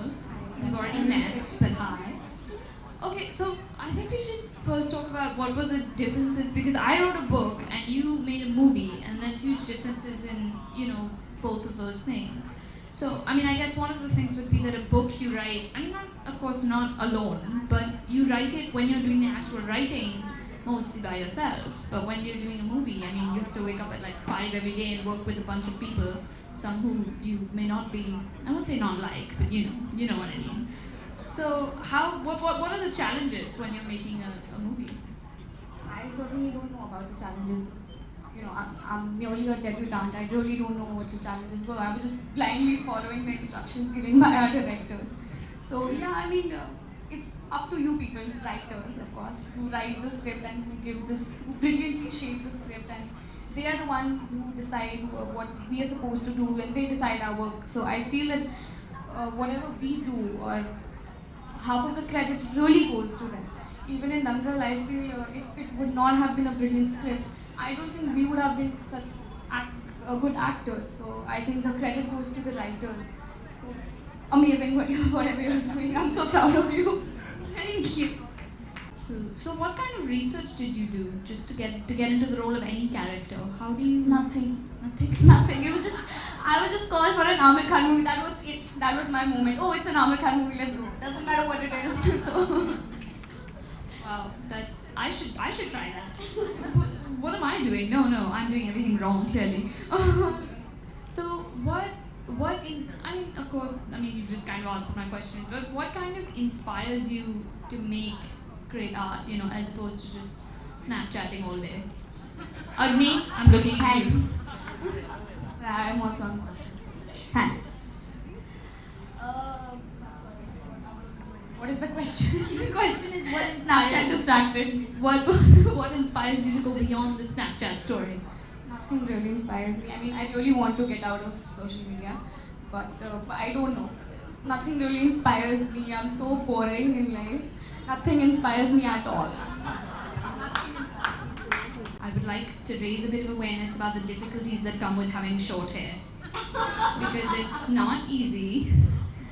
all. We've already met, but hi. Okay, so I think we should first talk about what were the differences, because I wrote a book and you made a movie, and there's huge differences in, both of those things. So, I mean, I guess one of the things would be that a book you write, I mean, not, of course, not alone, but you write it when you're doing the actual writing mostly by yourself. But when you're doing a movie, I mean, you have to wake up at like 5 every day and work with a bunch of people, some who you may not be, I won't say not like, but you know what I mean. So what are the challenges when you're making a movie? I certainly don't know about the challenges. I'm merely a debutante. I really don't know what the challenges were. I was just blindly following the instructions given by our directors. So yeah, I mean, it's up to you people, writers, of course, who write the script and who brilliantly shape the script, and they are the ones who decide what we are supposed to do, and they decide our work. So I feel that whatever we do, or half of the credit really goes to them. Even in Dangal, I feel if it would not have been a brilliant script, I don't think we would have been such good actors. So I think the credit goes to the writers. So it's amazing whatever you're doing. I'm so proud of you. Thank you. True. So what kind of research did you do just to get into the role of any character? How do you? Nothing. Nothing. Nothing. It was just I was just called for an Amir Khan movie. That was it. That was my moment. Oh, it's an Amir Khan movie. Let's go. Doesn't matter what it is. So. Wow, I should try that. What am I doing? No, I'm doing everything wrong, clearly. So I mean, of course, you just kind of answered my question, but what kind of inspires you to make great art, as opposed to just Snapchatting all day? Agni, I'm looking at you. I'm also on Snapchat. Thanks. What is the question? The question is what Snapchat inspires distracted me. what inspires you to go beyond the Snapchat story? Nothing really inspires me. I mean, I really want to get out of social media, but I don't know. Nothing really inspires me. I'm so boring in life. Nothing inspires me at all. Nothing inspires me. I would like to raise a bit of awareness about the difficulties that come with having short hair, because it's not easy.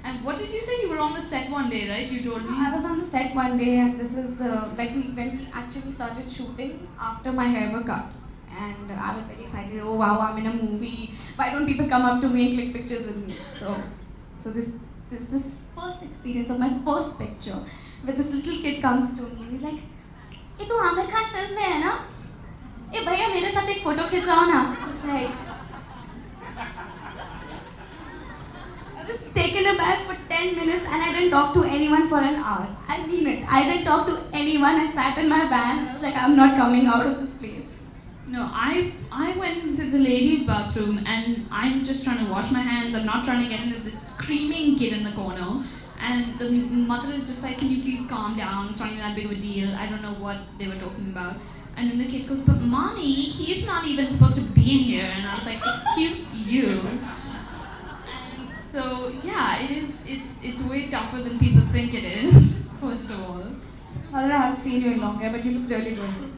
And what did you say? You were on the set one day, right? You told me. I was on the set one day, and this is when we actually started shooting after my hair were cut. And I was very excited. Oh wow, I'm in a movie. Why don't people come up to me and click pictures with me? So this first experience of my first picture, where this little kid comes to me and he's like, "ये तो Aamir Khan film में है ना? ए भैया मेरे साथ एक photo खिंचाओ ना." I was like, I was taken aback for 10 minutes and I didn't talk to anyone for an hour. I mean it. I didn't talk to anyone. I sat in my van and I was like, I'm not coming out of this place. No, I went into the ladies' bathroom and I'm just trying to wash my hands. I'm not trying to get into this screaming kid in the corner. And the mother is just like, "Can you please calm down? It's not even that big of a deal." I don't know what they were talking about. And then the kid goes, "But mommy, he's not even supposed to be in here." And I was like, "Excuse you." And so yeah, it's way tougher than people think it is, first of all. Although I have seen you in long hair, but you look really good.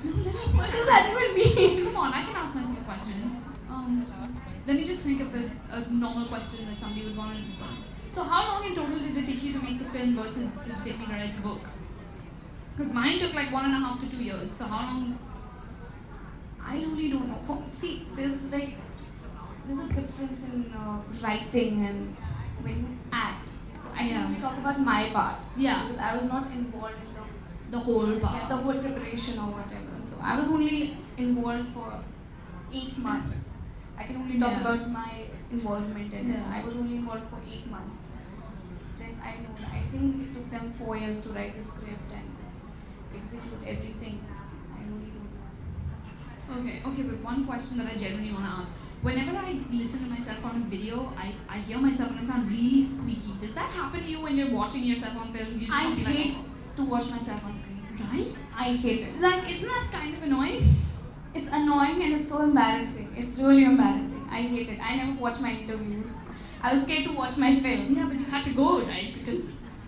No, let me What does that even mean? Come on, I can ask myself a question. Let me just think of a normal question that somebody would want to. So how long in total did it take you to make the film versus did it take me to write the book? Because mine took like 1.5 to 2 years. So how long? I really don't know. See, there's a difference in writing and when you act. So I can only talk about my part. Yeah. Because I was not involved in The whole part. the whole preparation or whatever. So I was only involved for 8 months. I can only talk about my involvement in it. I was only involved for 8 months. Rest I know. I think it took them 4 years to write the script and execute everything. I really don't know. Okay, but one question that I genuinely want to ask. Whenever I listen to myself on a video, I hear myself and I sound really squeaky. Does that happen to you when you're watching yourself on film? You just I want to be hate like, to watch myself on screen. right? I hate it. Like, isn't that kind of annoying? It's annoying and it's so embarrassing. It's really embarrassing. I hate it. I never watch my interviews. I was scared to watch my film. Yeah, but you had to go, right? Because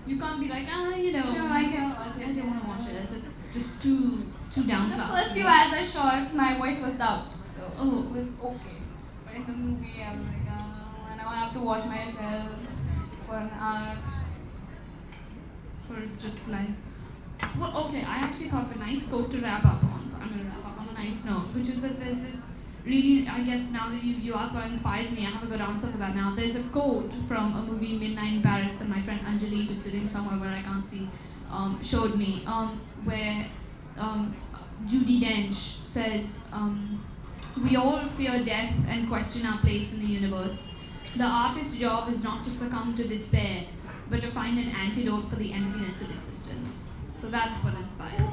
you can't be like, No, I can't watch it. I don't want to watch it. It's just too down The class. first few ads I shot, my voice was out. So it was okay. But in the movie, I was like, now I have to watch myself for for just like. Well, okay, I actually thought of a nice quote to wrap up on, so I'm gonna wrap up on a nice note, which is that there's this really, I guess now that you asked what inspires me, I have a good answer for that now. There's a quote from a movie, Midnight in Paris, that my friend Anjali, who's sitting somewhere where I can't see, showed me, where Judi Dench says, we all fear death and question our place in the universe. The artist's job is not to succumb to despair, but to find an antidote for the emptiness of existence. So that's what inspires me.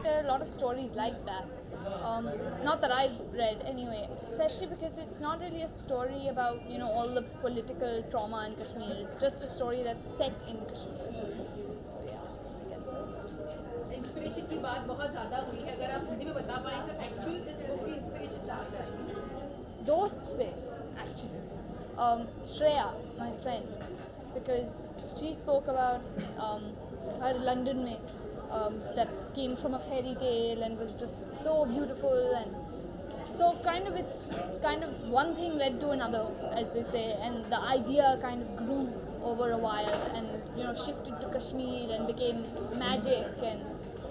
There are a lot of stories like that. Not that I've read anyway, especially because it's not really a story about, all the political trauma in Kashmir. It's just a story that's set in Kashmir. So yeah, I guess that's it. Inspiration की बात बहुत ज़्यादा हुई है, अगर आप हिंदी में बता पाएं तो एक्चुअल इस बुक की इंस्पिरेशन कहाँ से आई? दोस्त से, actually. Shreya, my friend, because she spoke about her London में that came from a fairy tale and was just so beautiful, and so it's kind of one thing led to another, as they say, and the idea kind of grew over a while and shifted to Kashmir and became magic, and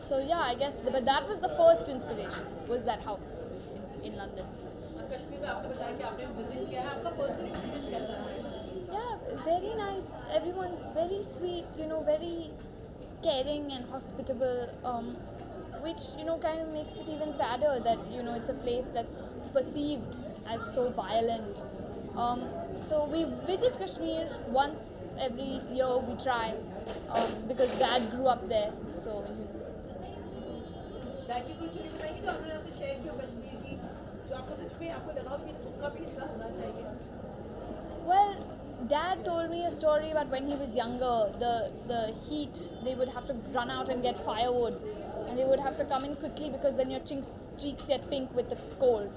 so yeah, I guess but that was the first inspiration, was that house in London. Kashmir में आपने बताया कि आपने visit किया है, आपका personal experience कैसा रहा? Yeah, very nice. Everyone's very sweet, very caring and hospitable, which kind of makes it even sadder that it's a place that's perceived as so violent. So we visit Kashmir once every year. We try because Dad grew up there. So dad की कुछ story बताएंगे जो आपने आपसे share की हो कश्मीर की, जो आपको सच में आपको लगा हो कि इस बुक का भी हिस्सा होना चाहिए? well, Dad told me a story about when he was younger. The heat, they would have to run out and get firewood, and they would have to come in quickly because then your cheeks get pink with the cold,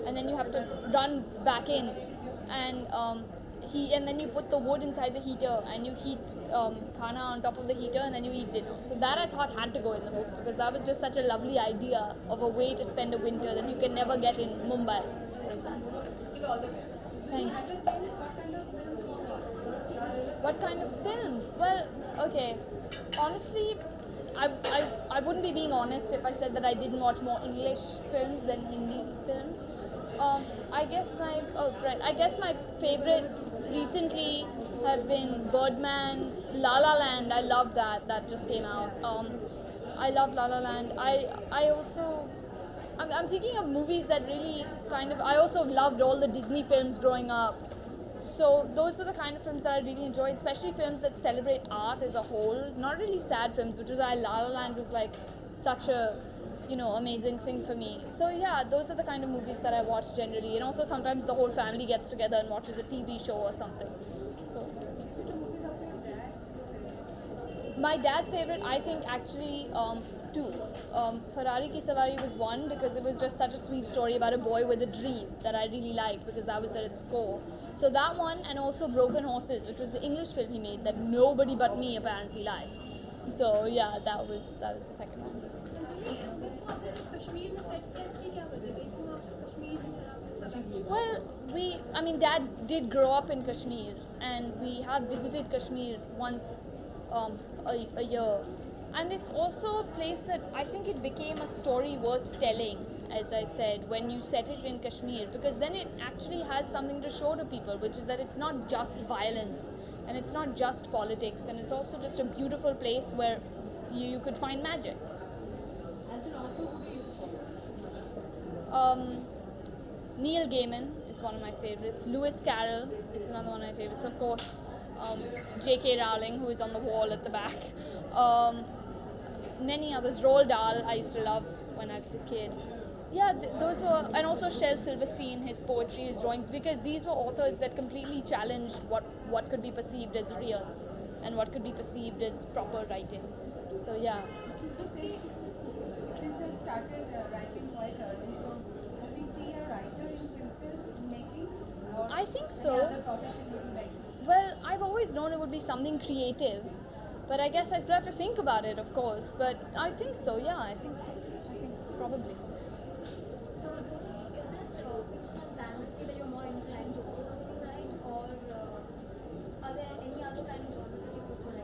and then you have to run back in, and then you put the wood inside the heater and you heat khana on top of the heater and then you eat dinner. So that I thought had to go in the book because that was just such a lovely idea of a way to spend a winter that you can never get in Mumbai, for example. Thank you. What kind of films? Well, okay, honestly, I wouldn't be being honest if I said that I didn't watch more English films than Hindi films. I guess my favorites recently have been Birdman, La La Land. I love that. That just came out. I love La La Land. I'm thinking of movies that really I also loved all the Disney films growing up. So those are the kind of films that I really enjoyed, especially films that celebrate art as a whole. Not really sad films, which is why La La Land was like such a amazing thing for me. So yeah, those are the kind of movies that I watch generally, and also sometimes the whole family gets together and watches a TV show or something. So my dad's favorite, I think actually two. Ferrari Ki Savari was one because it was just such a sweet story about a boy with a dream that I really liked because that was at its core. So that one, and also Broken Horses, which was the English film he made that nobody but me apparently liked. So yeah, that was the second one. Well, Dad did grow up in Kashmir, and we have visited Kashmir once a year. And it's also a place that I think it became a story worth telling, as I said, when you set it in Kashmir, because then it actually has something to show to people, which is that it's not just violence, and it's not just politics, and it's also just a beautiful place where you could find magic. Um, Neil Gaiman is one of my favorites. Lewis Carroll is another one of my favorites. Of course, J.K. Rowling, who is on the wall at the back. Um, Many others. Roald Dahl, I used to love when I was a kid. Yeah, those were, and also Shel Silverstein, his poetry, his drawings, because these were authors that completely challenged what could be perceived as real and what could be perceived as proper writing. So yeah. So say, since you started writing quite early, so will we see a writer in future making? Or I think any so. other profession would you like? Well, I've always known it would be something creative, but I guess I still have to think about it, of course. But I think so, yeah, I think so. I think probably. So, is it fantasy that you're more inclined to write, or are there any other kind of genres that you prefer?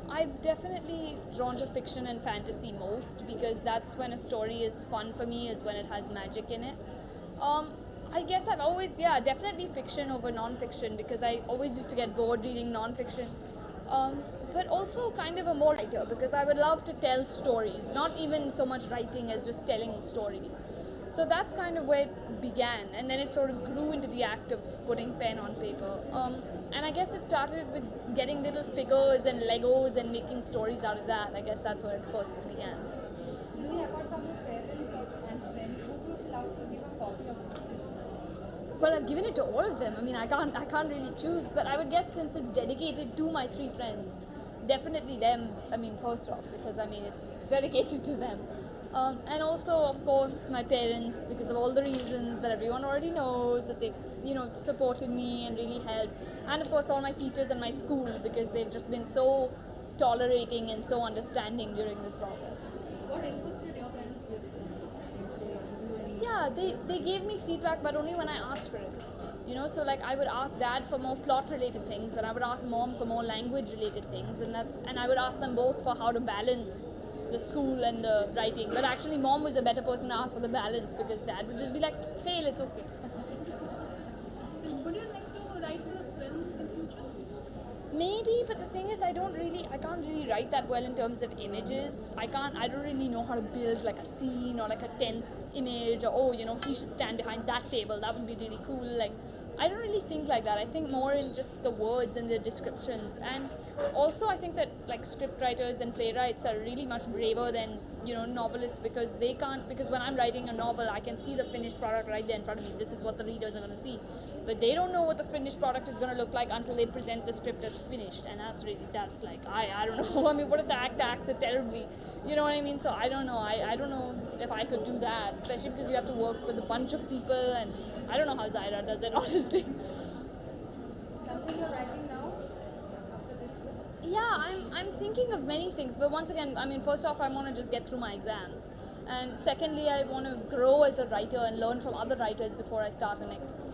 I've definitely drawn to fiction and fantasy most because that's when a story is fun for me, is when it has magic in it. I guess I've always, yeah, definitely fiction over non-fiction because I always used to get bored reading non-fiction. But also kind of a more writer because I would love to tell stories, not even so much writing as just telling stories. So that's kind of where it began, and then it sort of grew into the act of putting pen on paper. And I guess it started with getting little figures and Legos and making stories out of that. I guess that's where it first began. Maybe apart from your parents and friends, who would you love to give a copy of this? Well, I've given it to all of them. I mean, I can't really choose, but I would guess since it's dedicated to my 3 friends, definitely them. I mean, first off, because I mean it's dedicated to them, and also of course my parents because of all the reasons that everyone already knows that they've supported me and really helped, and of course all my teachers and my school because they've just been so tolerating and so understanding during this process. What inputs did your parents give? Yeah, they gave me feedback, but only when I asked for it. So like I would ask dad for more plot related things, and I would ask mom for more language related things, and I would ask them both for how to balance the school and the writing. But actually, mom was a better person to ask for the balance because dad would just be like, fail, it's okay. Would you like to write for a film in the future? Maybe, but the thing is, I can't really write that well in terms of images. I don't really know how to build like a scene or like a tense image or, he should stand behind that table. That would be really cool. Like, I don't really think like that. I think more in just the words and the descriptions. And also I think that like script writers and playwrights are really much braver than, novelists because because when I'm writing a novel, I can see the finished product right there in front of me. This is what the readers are going to see. But they don't know what the finished product is going to look like until they present the script as finished. And that's like, I don't know. I mean, what if the actor acts it terribly? You know what I mean? So I don't know. I don't know if I could do that, especially because you have to work with a bunch of people, and I don't know how Zaira does it, honestly. Something you're writing now? After this book? Yeah, I'm thinking of many things, but once again, I mean, first off, I want to just get through my exams. And secondly, I want to grow as a writer and learn from other writers before I start an next book.